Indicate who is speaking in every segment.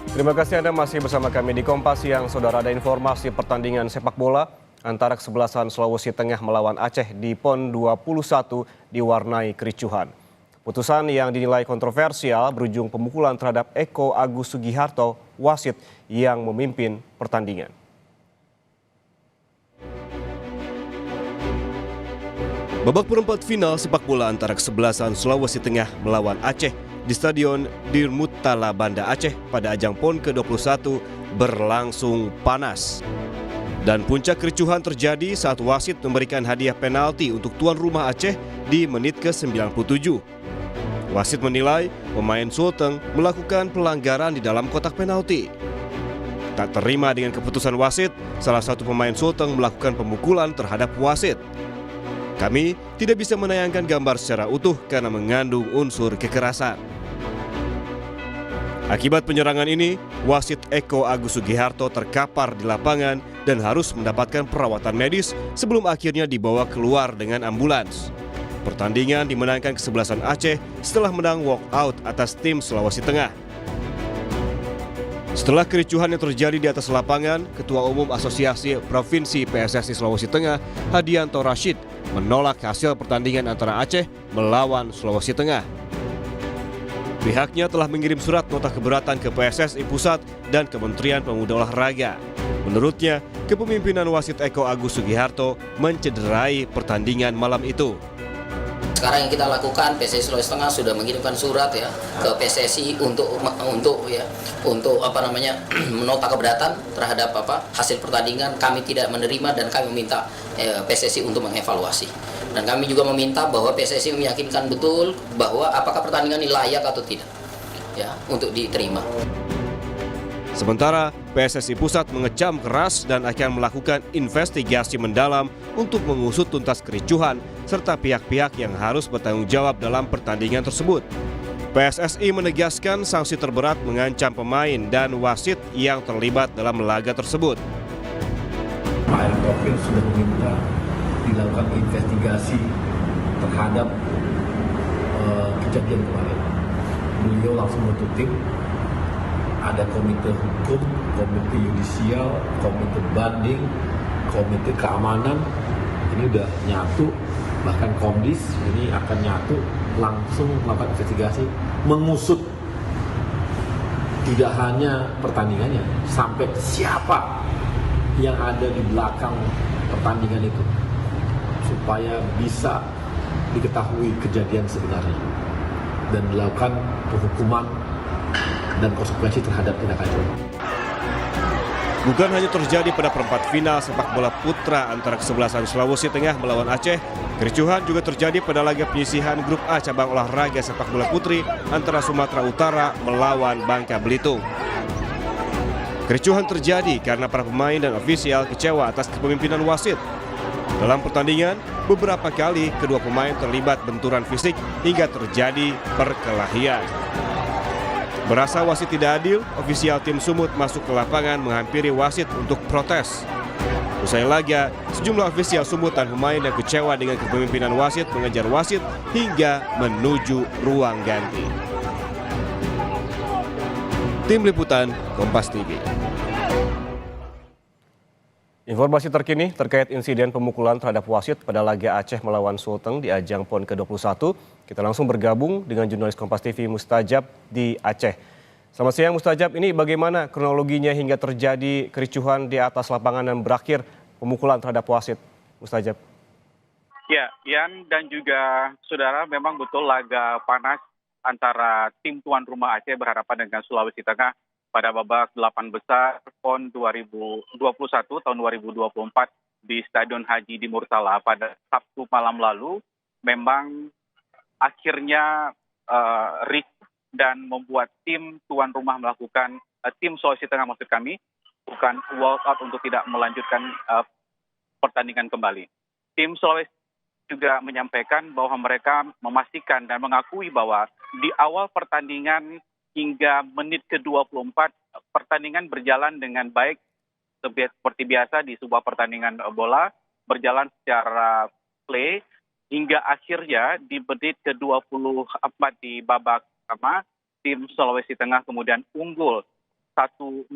Speaker 1: Terima kasih Anda masih bersama kami di Kompas Siang. Saudara, ada informasi pertandingan sepak bola antara kesebelasan Sulawesi Tengah melawan Aceh di PON 21 diwarnai kericuhan. Putusan yang dinilai kontroversial berujung pemukulan terhadap Eko Agus Sugiharto, wasit yang memimpin pertandingan. Babak perempat final sepak bola antara kesebelasan Sulawesi Tengah melawan Aceh di Stadion Dirmutala Banda Aceh pada ajang PON ke-21 berlangsung panas. Dan puncak kericuhan terjadi saat wasit memberikan hadiah penalti untuk tuan rumah Aceh di menit ke-97. Wasit menilai pemain Sulteng melakukan pelanggaran di dalam kotak penalti. Tak terima dengan keputusan wasit, salah satu pemain Sulteng melakukan pemukulan terhadap wasit. Kami tidak bisa menayangkan gambar secara utuh karena mengandung unsur kekerasan. Akibat penyerangan ini, wasit Eko Agus Sugiharto terkapar di lapangan dan harus mendapatkan perawatan medis sebelum akhirnya dibawa keluar dengan ambulans. Pertandingan dimenangkan kesebelasan Aceh setelah menang walkout atas tim Sulawesi Tengah. Setelah kericuhan yang terjadi di atas lapangan, Ketua Umum Asosiasi Provinsi PSSI Sulawesi Tengah, Hadianto Rashid, menolak hasil pertandingan antara Aceh melawan Sulawesi Tengah. Pihaknya telah mengirim surat nota keberatan ke PSSI Pusat dan Kementerian Pemuda Olahraga. Menurutnya, kepemimpinan wasit Eko Agus Sugiharto mencederai pertandingan malam itu.
Speaker 2: Sekarang yang kita lakukan, PSSI Sulawesi Tengah sudah mengirimkan surat ya ke PSSI untuk menota keberatan terhadap hasil pertandingan. Kami tidak menerima dan kami meminta PSSI untuk mengevaluasi. Dan kami juga meminta bahwa PSSI meyakinkan betul bahwa apakah pertandingan ini layak atau tidak ya untuk diterima.
Speaker 1: Sementara PSSI Pusat mengecam keras dan akan melakukan investigasi mendalam untuk mengusut tuntas kericuhan serta pihak-pihak yang harus bertanggung jawab dalam pertandingan tersebut. PSSI menegaskan sanksi terberat mengancam pemain dan wasit yang terlibat dalam laga tersebut.
Speaker 3: Pak Erick Thohir sudah meminta dilakukan investigasi terhadap kejadian kemarin. Beliau langsung membentuk tim. Ada komite hukum, komite yudisial, komite banding, komite keamanan. Ini udah nyatu, bahkan Komdis ini akan nyatu, langsung melakukan investigasi, mengusut tidak hanya pertandingannya, sampai siapa yang ada di belakang pertandingan itu, supaya bisa diketahui kejadian sebenarnya dan dilakukan penghukuman dan konsekuensi terhadap tindakan itu.
Speaker 1: Bukan hanya terjadi pada perempat final sepak bola putra antara kesebelasan Sulawesi Tengah melawan Aceh, kericuhan juga terjadi pada laga penyisihan Grup A cabang olahraga sepak bola putri antara Sumatera Utara melawan Bangka Belitung. Kericuhan terjadi karena para pemain dan ofisial kecewa atas kepemimpinan wasit. Dalam pertandingan, beberapa kali kedua pemain terlibat benturan fisik hingga terjadi perkelahian. Merasa wasit tidak adil, ofisial tim Sumut masuk ke lapangan menghampiri wasit untuk protes. Usai laga, sejumlah ofisial Sumut dan pemain yang kecewa dengan kepemimpinan wasit mengejar wasit hingga menuju ruang ganti. Tim Liputan Kompas TV. Informasi terkini terkait insiden pemukulan terhadap wasit pada laga Aceh melawan Sulteng di ajang PON ke-21. Kita langsung bergabung dengan jurnalis Kompas TV Mustajab di Aceh. Selamat siang Mustajab, ini bagaimana kronologinya hingga terjadi kericuhan di atas lapangan dan berakhir pemukulan terhadap wasit, Mustajab?
Speaker 4: Ya, Ian dan juga saudara, memang betul laga panas antara tim tuan rumah Aceh berhadapan dengan Sulawesi Tengah pada babak 8 besar PON 2021 tahun 2024 di Stadion Haji di Murtala pada Sabtu malam lalu. Memang akhirnya dan membuat tim tuan rumah melakukan, tim Sulawesi Tengah maksud kami, bukan walkout untuk tidak melanjutkan pertandingan kembali. Tim Sulawesi juga menyampaikan bahwa mereka memastikan dan mengakui bahwa di awal pertandingan hingga menit ke-24 pertandingan berjalan dengan baik seperti biasa di sebuah pertandingan bola, berjalan secara play hingga akhirnya di menit ke-24 di babak pertama tim Sulawesi Tengah kemudian unggul 1-0.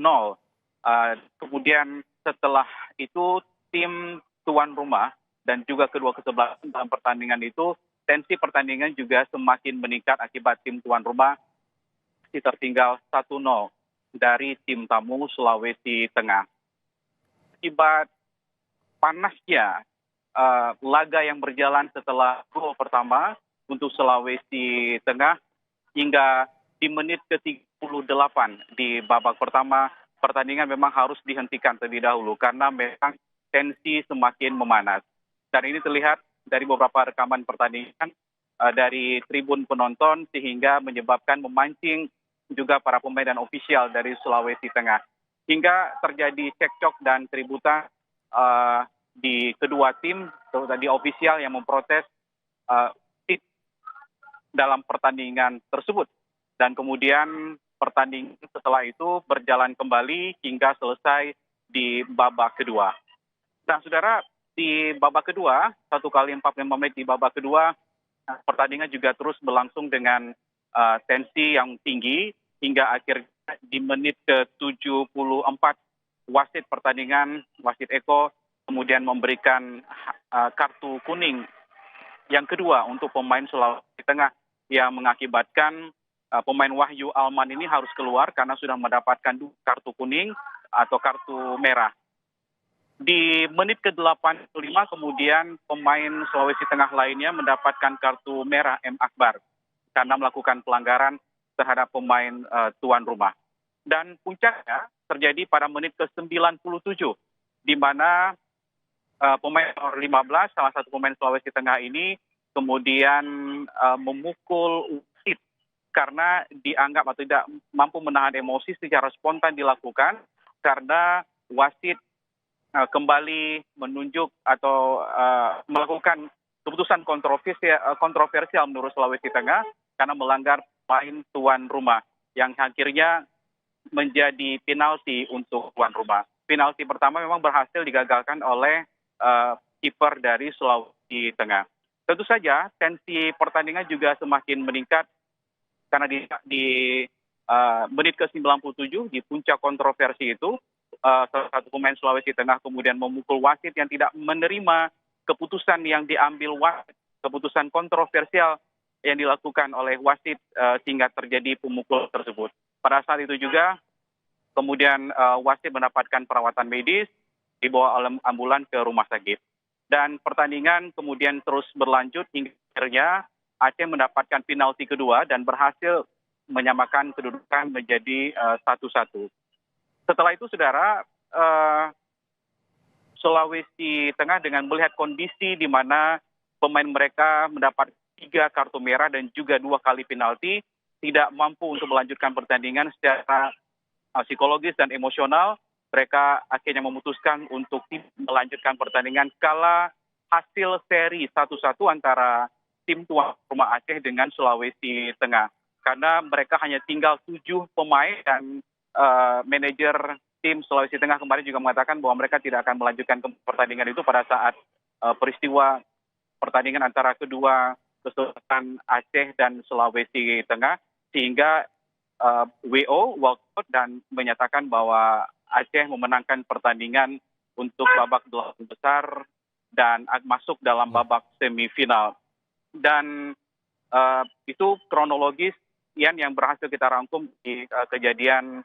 Speaker 4: Kemudian setelah itu tim tuan rumah dan juga kedua kesebelasan dalam pertandingan itu, tensi pertandingan juga semakin meningkat akibat tim tuan rumah masih tertinggal 1-0 dari tim tamu Sulawesi Tengah. Akibat panasnya laga yang berjalan setelah gol pertama untuk Sulawesi Tengah hingga di menit ke-38 di babak pertama, pertandingan memang harus dihentikan terlebih dahulu karena memang tensi semakin memanas. Dan ini terlihat dari beberapa rekaman pertandingan dari tribun penonton sehingga menyebabkan memancing juga para pemain dan ofisial dari Sulawesi Tengah. Hingga terjadi cekcok dan keributan di kedua tim, di ofisial yang memprotes dalam pertandingan tersebut. Dan kemudian pertandingan setelah itu berjalan kembali hingga selesai di babak kedua. Nah, saudara, di babak kedua, 1x45 menit di babak kedua, pertandingan juga terus berlangsung dengan tensi yang tinggi hingga akhirnya di menit ke-74 wasit pertandingan, wasit Eko, kemudian memberikan kartu kuning yang kedua untuk pemain Sulawesi Tengah yang mengakibatkan pemain Wahyu Alman ini harus keluar karena sudah mendapatkan kartu kuning atau kartu merah. Di menit ke-85 kemudian pemain Sulawesi Tengah lainnya mendapatkan kartu merah M. Akbar karena melakukan pelanggaran terhadap pemain tuan rumah. Dan puncaknya terjadi pada menit ke-97 di mana pemain nomor 15, salah satu pemain Sulawesi Tengah ini kemudian memukul wasit karena dianggap atau tidak mampu menahan emosi secara spontan dilakukan karena wasit kembali menunjuk atau melakukan keputusan kontroversial menurut Sulawesi Tengah karena melanggar pemain tuan rumah yang akhirnya menjadi penalti untuk tuan rumah. Penalti pertama memang berhasil digagalkan oleh kiper dari Sulawesi Tengah. Tentu saja tensi pertandingan juga semakin meningkat karena di menit ke-97 di puncak kontroversi itu salah satu pemain Sulawesi Tengah kemudian memukul wasit yang tidak menerima keputusan yang diambil wasit, keputusan kontroversial yang dilakukan oleh wasit sehingga terjadi pemukul tersebut. Pada saat itu juga kemudian wasit mendapatkan perawatan medis, dibawa oleh ambulan ke rumah sakit. Dan pertandingan kemudian terus berlanjut hingga akhirnya Aceh mendapatkan penalti kedua dan berhasil menyamakan kedudukan menjadi 1-1. Setelah itu, saudara, Sulawesi Tengah dengan melihat kondisi di mana pemain mereka mendapat 3 kartu merah dan juga 2 kali penalti, tidak mampu untuk melanjutkan pertandingan secara psikologis dan emosional, mereka akhirnya memutuskan untuk melanjutkan pertandingan kala hasil seri 1-1 antara tim tuan rumah Aceh dengan Sulawesi Tengah. Karena mereka hanya tinggal 7 pemain dan manajer tim Sulawesi Tengah kemarin juga mengatakan bahwa mereka tidak akan melanjutkan pertandingan itu pada saat peristiwa pertandingan antara kedua kesebelasan Aceh dan Sulawesi Tengah, sehingga WO walkout dan menyatakan bahwa Aceh memenangkan pertandingan untuk babak 8 besar dan masuk dalam babak semifinal. Dan itu kronologis yang berhasil kita rangkum di kejadian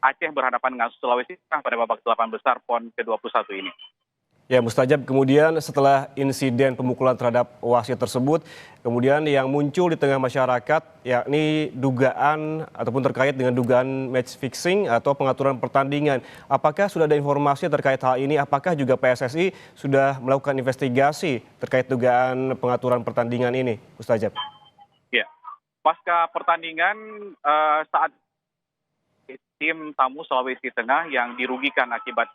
Speaker 4: Aceh berhadapan dengan Sulawesi Tengah pada babak 8 besar PON ke-21 ini.
Speaker 1: Ya, Mustajab, kemudian setelah insiden pemukulan terhadap wasit tersebut, kemudian yang muncul di tengah masyarakat yakni dugaan ataupun terkait dengan dugaan match fixing atau pengaturan pertandingan. Apakah sudah ada informasi terkait hal ini? Apakah juga PSSI sudah melakukan investigasi terkait dugaan pengaturan pertandingan ini, Mustajab?
Speaker 4: Ya, pasca pertandingan saat tim tamu Sulawesi Tengah yang dirugikan akibat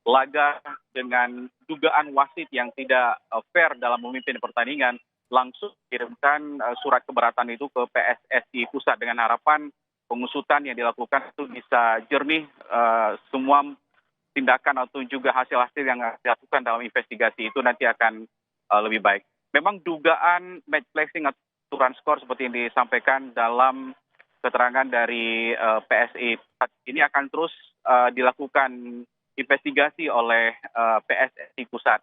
Speaker 4: laga dengan dugaan wasit yang tidak fair dalam memimpin pertandingan, langsung kirimkan surat keberatan itu ke PSSI Pusat dengan harapan pengusutan yang dilakukan itu bisa jernih, semua tindakan atau juga hasil-hasil yang dilakukan dalam investigasi itu nanti akan lebih baik. Memang dugaan match fixing atau aturan skor seperti yang disampaikan dalam keterangan dari PSI ini akan terus dilakukan investigasi oleh PSSI Pusat,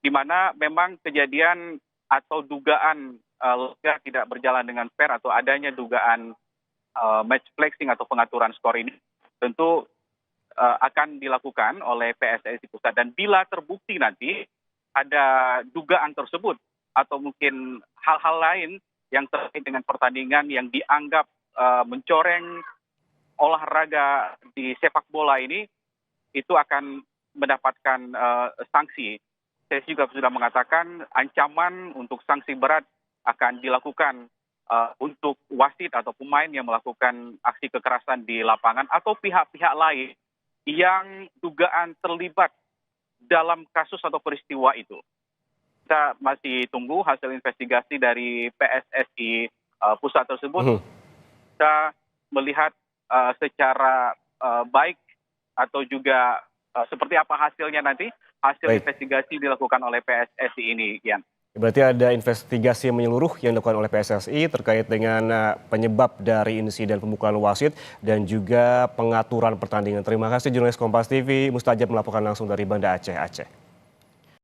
Speaker 4: di mana memang kejadian atau dugaan laga tidak berjalan dengan fair atau adanya dugaan match fixing atau pengaturan skor ini tentu akan dilakukan oleh PSSI Pusat, dan bila terbukti nanti ada dugaan tersebut atau mungkin hal-hal lain yang terkait dengan pertandingan yang dianggap mencoreng olahraga di sepak bola ini, itu akan mendapatkan sanksi. Saya juga sudah mengatakan ancaman untuk sanksi berat akan dilakukan untuk wasit atau pemain yang melakukan aksi kekerasan di lapangan atau pihak-pihak lain yang dugaan terlibat dalam kasus atau peristiwa itu. Kita masih tunggu hasil investigasi dari PSSI Pusat tersebut. Kita melihat secara baik atau juga seperti apa hasilnya nanti, hasil investigasi dilakukan oleh PSSI ini, Ian.
Speaker 1: Berarti ada investigasi yang menyeluruh yang dilakukan oleh PSSI terkait dengan penyebab dari insiden pemukulan wasit dan juga pengaturan pertandingan. Terima kasih jurnalis Kompas TV Mustajab melaporkan langsung dari Banda Aceh.